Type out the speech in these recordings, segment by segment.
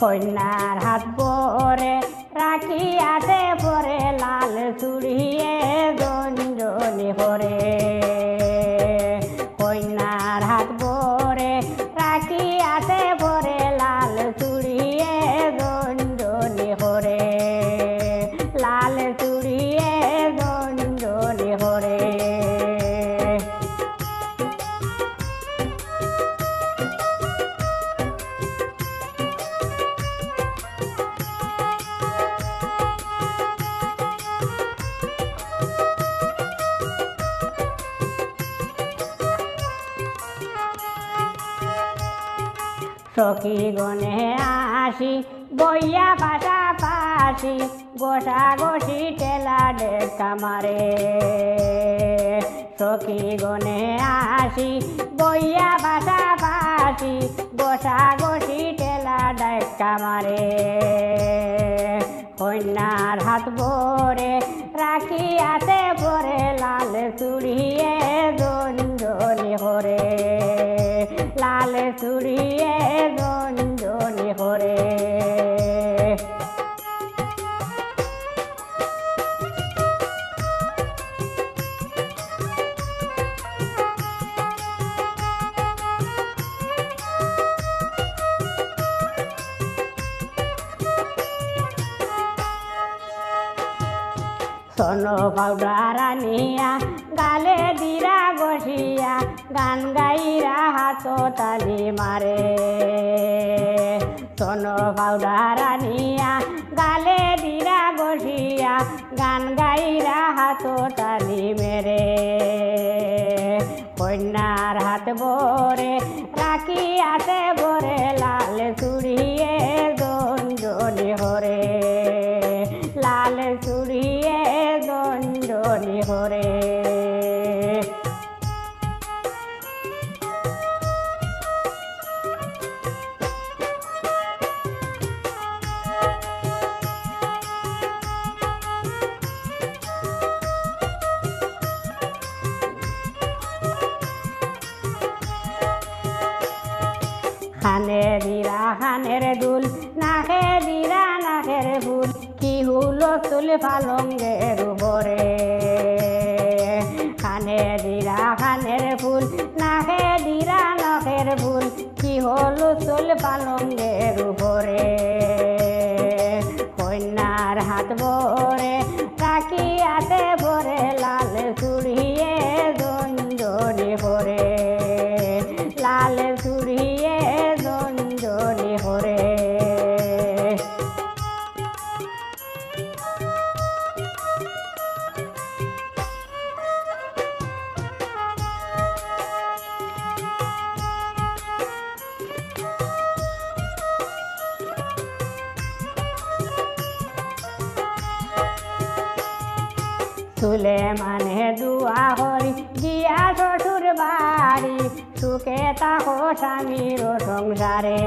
কন্যার হাত ভরে রাখি আছে পরে লাল চুড়িয়ে গঞ্জনি হরে কন্যার হাত ভরে রাখি আছে পরে লাল চুড়িয়ে গঞ্জনি হরে লাল চুড়িয়ে গঞ্জনি হরে সখী গনে আসি বইয়া পাশাপাশি গোসা গোসি টেলা ডেকা মারে সখী গনে আসি বইয়া পাশাপাশি গোসা গোসি টেলা ডেকা মারে কন্যার হাত ভরে রাখি আছে পরে লাল চুড়িয়ে গঞ্জনি হরে লাল চুড়িয়ে গঞ্জনি হরে সোনো পাউডার আনিয়া গালে দিরা বসিয়া গান গাইরা হাত তালি মারে সোনো পাউডার আনিয়া গালে দিরা বসিয়া গান গাইরা হাত তালি মেরে কন্যার হাত ভরে রাখি আছে ভরে লাল চুড়িয়ে গঞ্জনি হরে লাল চুড়িয়ে গঞ্জনি হরে খানে দিরা খানের দুল নাকে দিরা নাকের ফুল কি হুলো তুল পালঙ্গের উপরে খানে দিরা খানের ফুল নাকে দিরা নাকের ফুল কি হলো তুল পালঙ্গের উপরে কন্যার হাত ভরে রাখি আছে ভরে লাল চুড়িয়ে গঞ্জনি হরে লাল চুড়িয়ে গঞ্জনি হরে চুলে মানে দুয়া হরি গিয়া শ্বশুর বাড়ি সুখে তাকো স্বামীর সংসারে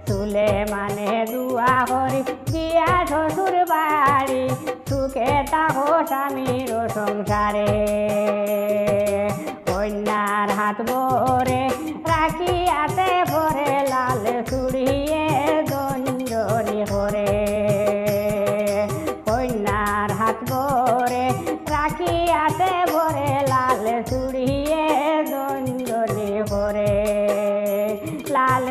চুলে মানে দুয়া হরি গিয়া শ্বশুর বাড়ি সুখে তাকো স্বামীর সংসারে কন্যার হাত ভরে রাখি আছে ভরে লাল চুড়িয়ে গঞ্জনি হরে কন্যার হাত ভরে রাখি আছে ভরে লাল চুড়িয়ে গঞ্জনি হরে লাল